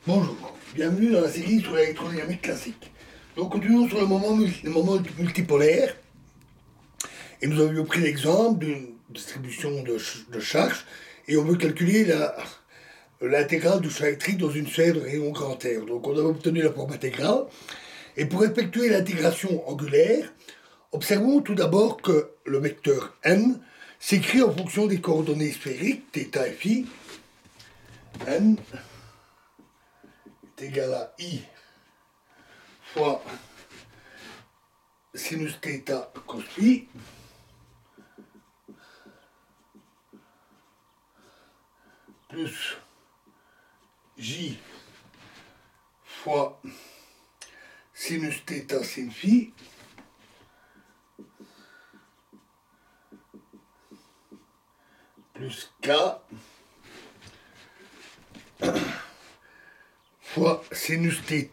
Bonjour, bienvenue dans la série sur l'électrodynamique classique. Donc continuons sur le moment multipolaire. Et nous avions pris l'exemple d'une distribution de charges et on veut calculer l'intégrale du champ électrique dans une sphère de rayon grand R. Donc on a obtenu la forme intégrale. Et pour effectuer l'intégration angulaire, observons tout d'abord que le vecteur n s'écrit en fonction des coordonnées sphériques, θ et phi. N est égal à I fois sinus θ cos phi plus J fois sinus θ sin phi plus K fois sinus θ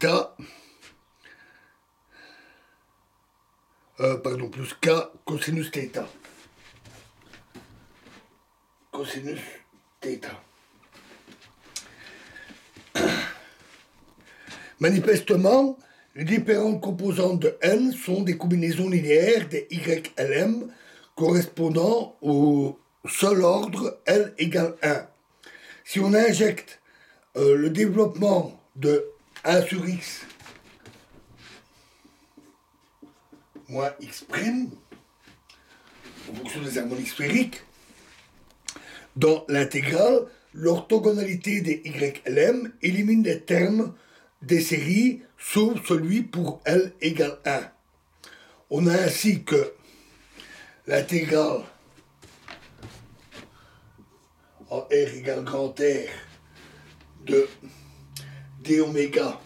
plus K cosinus θ. Cosinus θ. Manifestement, les différentes composantes de n sont des combinaisons linéaires des YLM correspondant au seul ordre L égale 1. Si on injecte le développement de 1 sur x moins x' en fonction des harmoniques sphériques, dans l'intégrale, l'orthogonalité des YLM élimine les termes des séries sauf celui pour L égale 1. On a ainsi que l'intégrale en R égale grand R de d oméga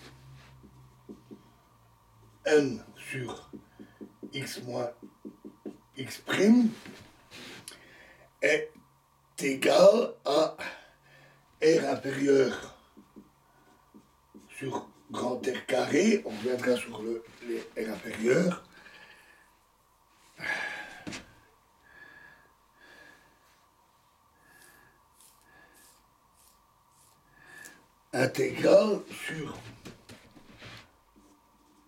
n sur x moins x' est égal à R inférieur sur grand R carré, on reviendra sur les R inférieurs, intégrale sur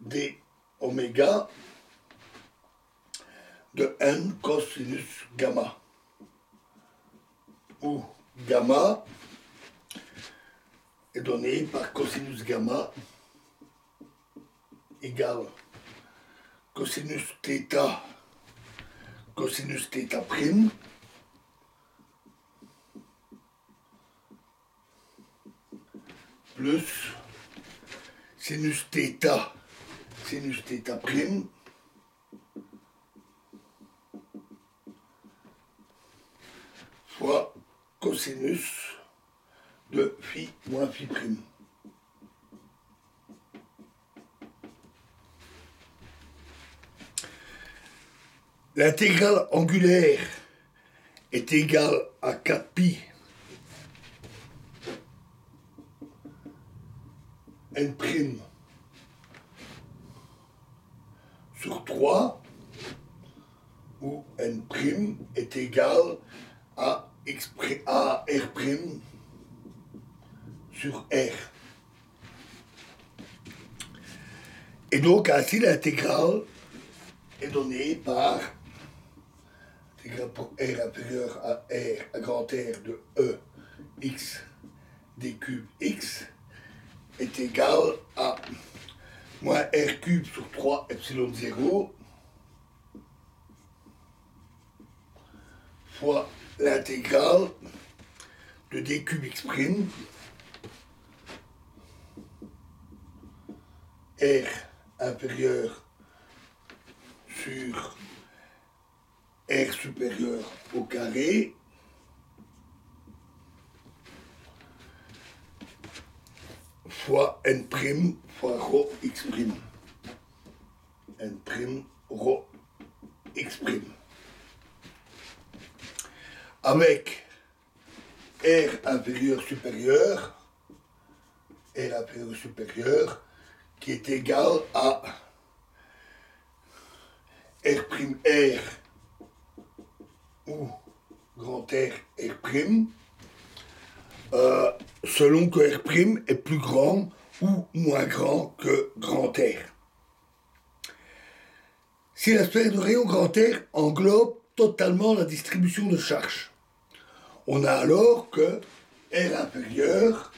d oméga de n cosinus gamma, où gamma est donné par cosinus gamma égale cosinus θ prime plus sinus θ prime fois cosinus de phi moins phi prime. L'intégrale angulaire est égale à 4pi n' sur 3, où n' est égal à R' sur R. Et donc ainsi l'intégrale est donnée par l'intégrale pour R inférieur à R à grand R de E x d cube x est égal à moins R cube sur 3 epsilon 0 fois l'intégrale de d cube x' R inférieur sur R supérieur au carré fois n' fois rho x'. N' rho x'. Avec R inférieur supérieur qui est égal à R', ou grand R, R', selon que R' est plus grand ou moins grand que grand R. Si la sphère de rayon grand R englobe totalement la distribution de charge, on a alors que R inférieur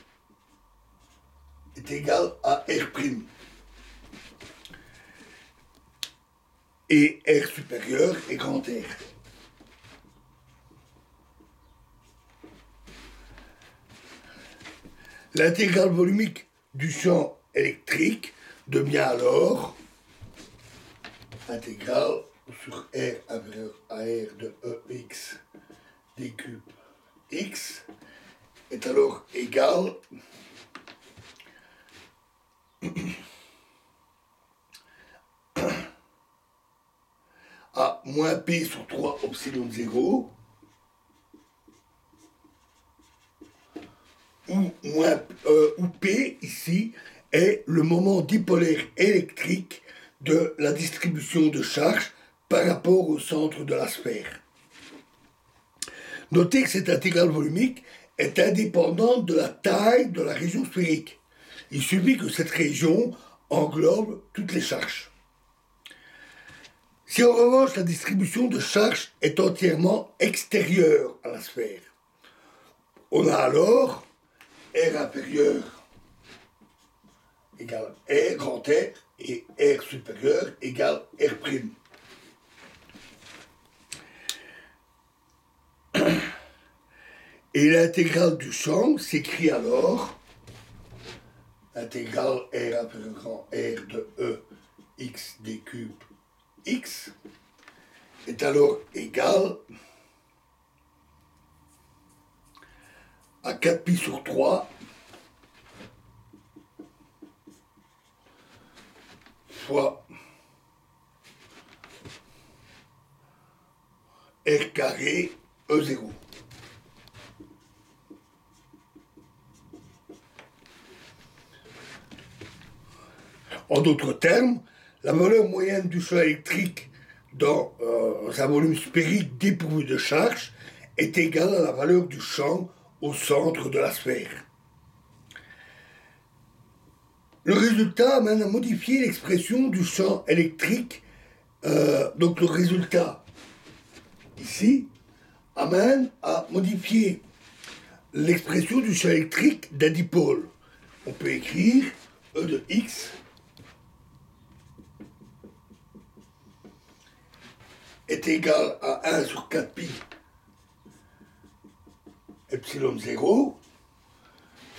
est égal à R'. Et R supérieur est grand R. L'intégrale volumique du champ électrique devient alors intégrale sur R inférieur à R de Ex d cube X est alors égale à moins P sur 3 epsilon 0 où P ici est le moment dipolaire électrique de la distribution de charge par rapport au centre de la sphère. Notez que cette intégrale volumique est indépendante de la taille de la région sphérique. Il suffit que cette région englobe toutes les charges. Si en revanche la distribution de charge est entièrement extérieure à la sphère, on a alors R inférieur égale R grand R et R supérieur égale R'. Et l'intégrale du champ s'écrit alors intégrale R inférieur grand R de E x d cube X est alors égal à 4pi sur 3 fois R carré E0. En d'autres termes, la valeur moyenne du champ électrique dans un volume sphérique dépourvu de charge est égale à la valeur du champ au centre de la sphère. Le résultat amène à modifier l'expression du champ électrique. Donc le résultat ici amène à modifier l'expression du champ électrique d'un dipôle. On peut écrire E de X est égal à 1 sur 4pi epsilon 0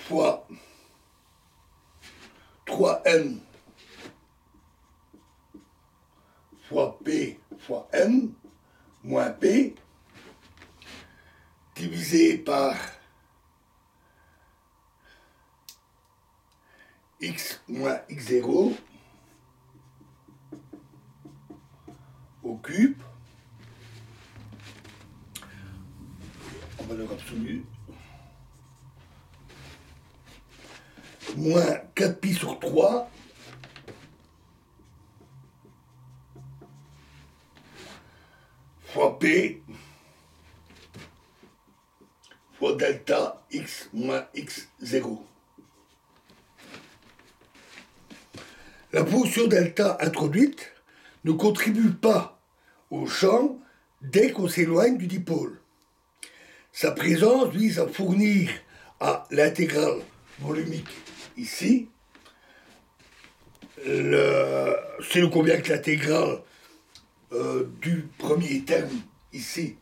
fois 3n fois P fois n moins P divisé par x moins x0 au cube en valeur absolue moins 4pi sur 3 fois P fois delta x moins x0. La fonction delta introduite ne contribue pas au champ dès qu'on s'éloigne du dipôle. Sa présence vise à fournir à l'intégrale volumique ici, si l'on convient que l'intégrale du premier terme ici,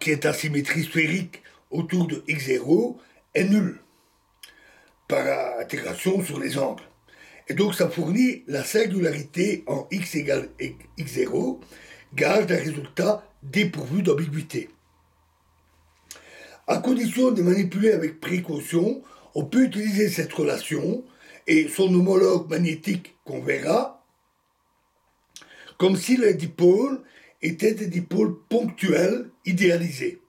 qui est à symétrie sphérique autour de x0, est nulle par intégration sur les angles. Et donc ça fournit la singularité en x égale x0, gage d'un résultat dépourvu d'ambiguïté. À condition de manipuler avec précaution, on peut utiliser cette relation et son homologue magnétique qu'on verra, comme si les dipôles étaient des dipôles ponctuels idéalisés.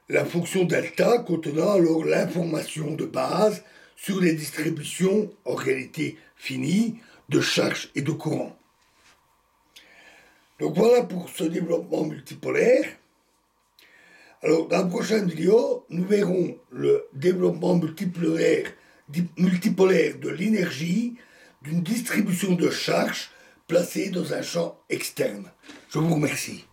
La fonction delta contenant alors l'information de base sur les distributions, en réalité finies, de charge et de courant. Donc voilà pour ce développement multipolaire. Alors, dans la prochaine vidéo, nous verrons le développement multipolaire de l'énergie d'une distribution de charge placée dans un champ externe. Je vous remercie.